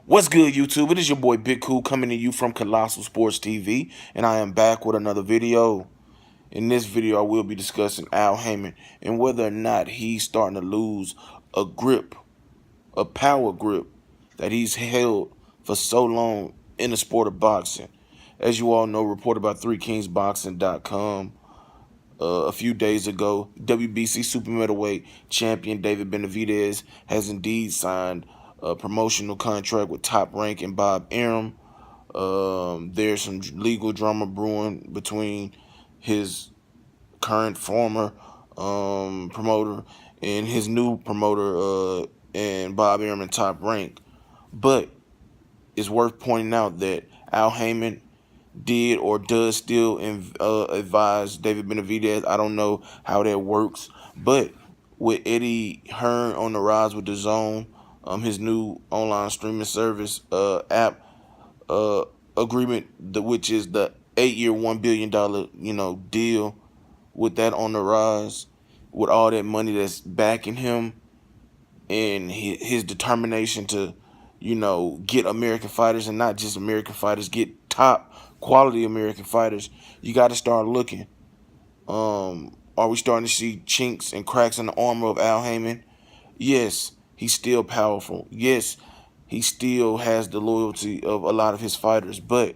What's good, YouTube? It is your boy Big Cool coming to you from Colossal Sports TV, and I am back with another video. In this video, I will be discussing Al Haymon and whether or not he's starting to lose a grip, a power grip that he's held for so long in the sport of boxing. As you all know, reported by 3kingsboxing.com a few days ago, WBC super middleweight champion David Benavidez has indeed signed a promotional contract with Top Rank and Bob Arum. There's some legal drama brewing between his current former promoter and his new promoter and Bob Arum and Top Rank. But it's worth pointing out that Al Haymon did or does still advise David Benavidez. I don't know how that works, but with Eddie Hearn on the rise with the Zone, his new online streaming service app agreement, which is the 8-year $1 billion deal, with that on the rise, with all that money that's backing him and his determination to get American fighters, and not just American fighters, get top quality American fighters. You got to start looking. Are we starting to see chinks and cracks in the armor of Al Haymon? Yes, he's still powerful. Yes, he still has the loyalty of a lot of his fighters. But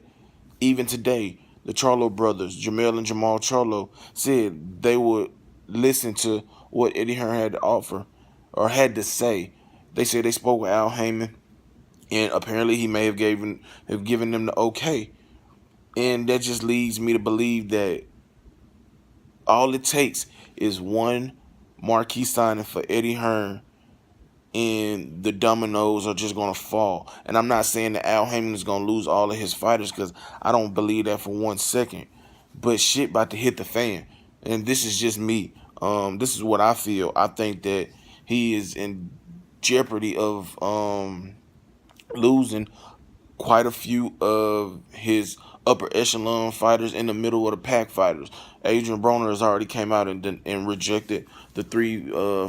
even today, the Charlo brothers, Jamel and Jamal Charlo, said they would listen to what Eddie Hearn had to offer or had to say. They said they spoke with Al Haymon, and apparently he may have given them the okay. And that just leads me to believe that all it takes is one marquee signing for Eddie Hearn, and the dominoes are just going to fall. And I'm not saying that Al Haymon is going to lose all of his fighters, because I don't believe that for 1 second. But shit about to hit the fan. And this is just me. This is what I feel. I think that he is in jeopardy of losing quite a few of his upper echelon fighters in the middle of the pack fighters. Adrian Broner has already came out and rejected the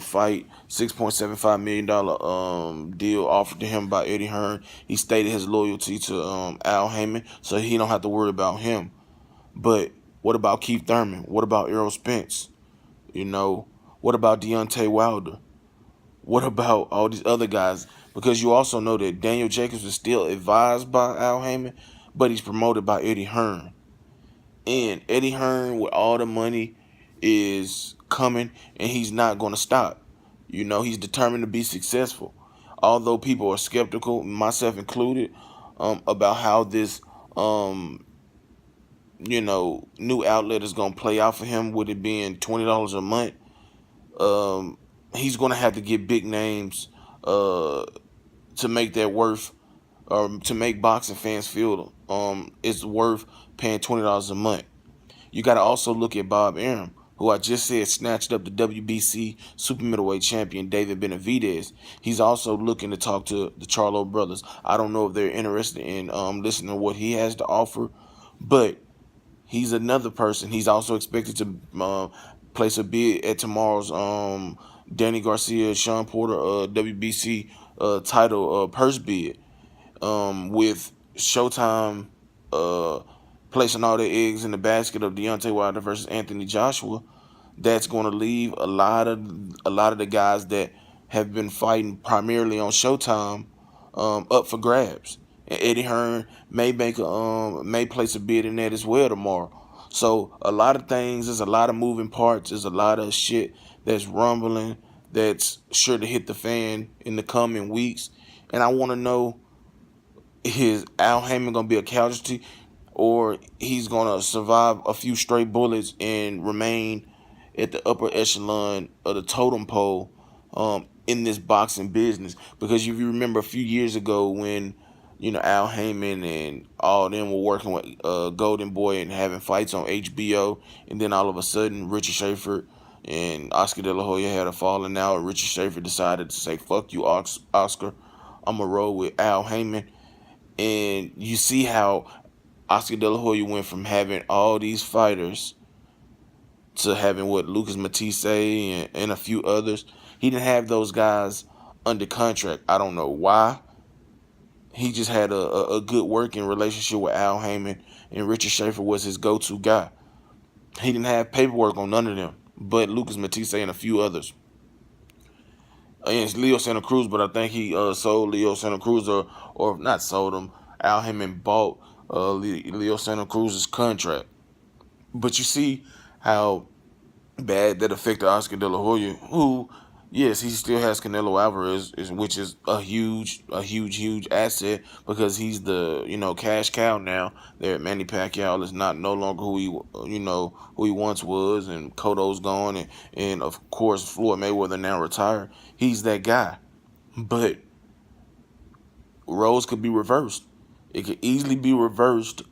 fight $6.75 million deal offered to him by Eddie Hearn. He stated his loyalty to Al Haymon, so he don't have to worry about him. But what about Keith Thurman? What about Errol Spence? What about Deontay Wilder? What about all these other guys? Because you also know that Daniel Jacobs is still advised by Al Haymon, but he's promoted by Eddie Hearn. And Eddie Hearn, with all the money, is coming, and he's not going to stop. He's determined to be successful. Although people are skeptical, myself included, about how this new outlet is going to play out for him, with it being $20 a month. He's going to have to get big names to make that worth, or to make boxing fans feel it's worth paying $20 a month. You got to also look at Bob Arum, who I just said snatched up the WBC super middleweight champion David Benavidez. He's also looking to talk to the Charlo brothers. I don't know if they're interested in listening to what he has to offer, but he's another person. He's also expected to place a bid at tomorrow's Danny Garcia, Sean Porter WBC title purse bid, with Showtime placing all their eggs in the basket of Deontay Wilder versus Anthony Joshua. That's going to leave a lot of the guys that have been fighting primarily on Showtime up for grabs. And Eddie Hearn may place a bid in that as well tomorrow. So a lot of things, there's a lot of moving parts, there's a lot of shit that's rumbling, that's sure to hit the fan in the coming weeks. And I want to know, is Al Haymon going to be a casualty, or he's going to survive a few stray bullets and remain at the upper echelon of the totem pole in this boxing business? Because if you remember a few years ago when Al Haymon and all them were working with Golden Boy and having fights on HBO, and then all of a sudden Richard Schaefer and Oscar De La Hoya had a falling out. Richard Schaefer decided to say, fuck you, Oscar, I'm going to roll with Al Haymon. And you see how Oscar De La Hoya went from having all these fighters to having Lucas Matisse and a few others. He didn't have those guys under contract. I don't know why. He just had a good working relationship with Al Haymon, and Richard Schaefer was his go-to guy. He didn't have paperwork on none of them, but Lucas Matisse and a few others. And it's Leo Santa Cruz, but I think he sold Leo Santa Cruz, or not sold him. Al Haymon bought Leo Santa Cruz's contract. But you see how bad that affected Oscar De La Hoya, who, yes, he still has Canelo Alvarez, which is a huge asset because he's the cash cow now. There, Manny Pacquiao is not no longer who he once was, and Cotto's gone, and of course Floyd Mayweather now retired. He's that guy, but roles could be reversed. It could easily be reversed.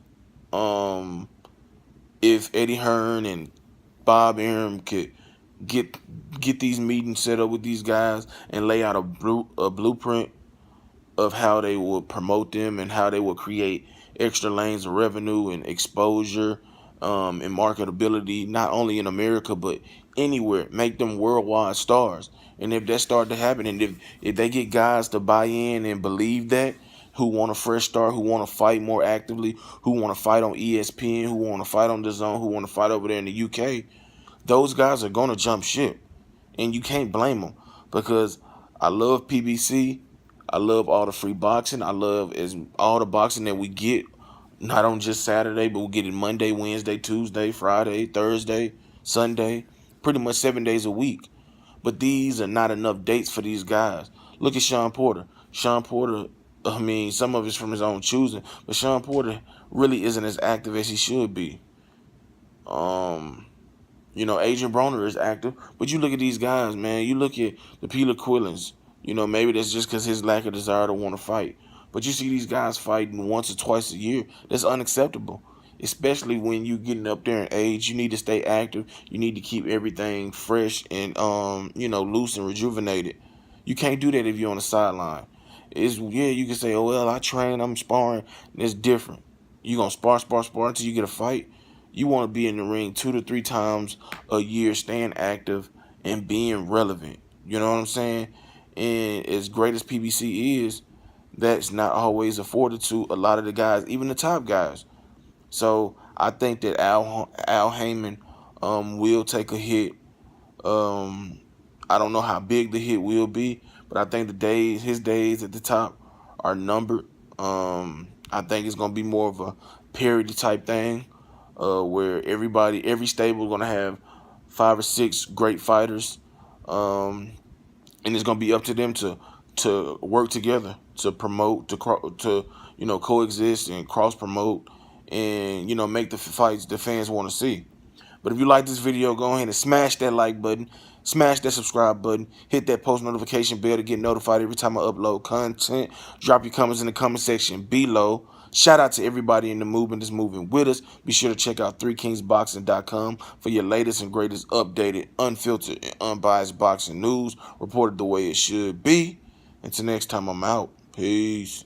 If Eddie Hearn and Bob Arum could get these meetings set up with these guys and lay out a blueprint of how they will promote them and how they will create extra lanes of revenue and exposure, and marketability, not only in America but anywhere, make them worldwide stars. And if that started to happen, and if they get guys to buy in and believe that, who want a fresh start, who want to fight more actively, who want to fight on ESPN, who want to fight on the Zone, who want to fight over there in the UK, those guys are going to jump ship. And you can't blame them, because I love PBC. I love all the free boxing. I love all the boxing that we get, not on just Saturday, but we get it Monday, Wednesday, Tuesday, Friday, Thursday, Sunday, pretty much 7 days a week. But these are not enough dates for these guys. Look at Sean Porter. Sean Porter, I mean, some of it's from his own choosing, but Sean Porter really isn't as active as he should be. Adrian Broner is active, but you look at these guys, man. You look at the Peter Quillins. Maybe that's just because his lack of desire to want to fight. But you see these guys fighting once or twice a year. That's unacceptable, especially when you getting up there in age. You need to stay active. You need to keep everything fresh and loose and rejuvenated. You can't do that if you're on the sideline. You can say, oh well, I train, I'm sparring. It's different. You gonna spar until you get a fight. You want to be in the ring 2 to 3 times a year, staying active and being relevant. You know what I'm saying? And as great as PBC is, that's not always afforded to a lot of the guys, even the top guys. So I think that Al Haymon will take a hit. I don't know how big the hit will be, but I think his days at the top are numbered. I think it's gonna be more of a parody type thing, where every stable is gonna have 5 or 6 great fighters, and it's gonna be up to them to work together, to promote, to coexist and cross promote, and make the fights the fans want to see. But if you like this video, go ahead and smash that like button, smash that subscribe button, hit that post notification bell to get notified every time I upload content. Drop your comments in the comment section below. Shout out to everybody in the movement that's moving with us. Be sure to check out 3kingsboxing.com for your latest and greatest updated, unfiltered, and unbiased boxing news, reported the way it should be. Until next time, I'm out. Peace.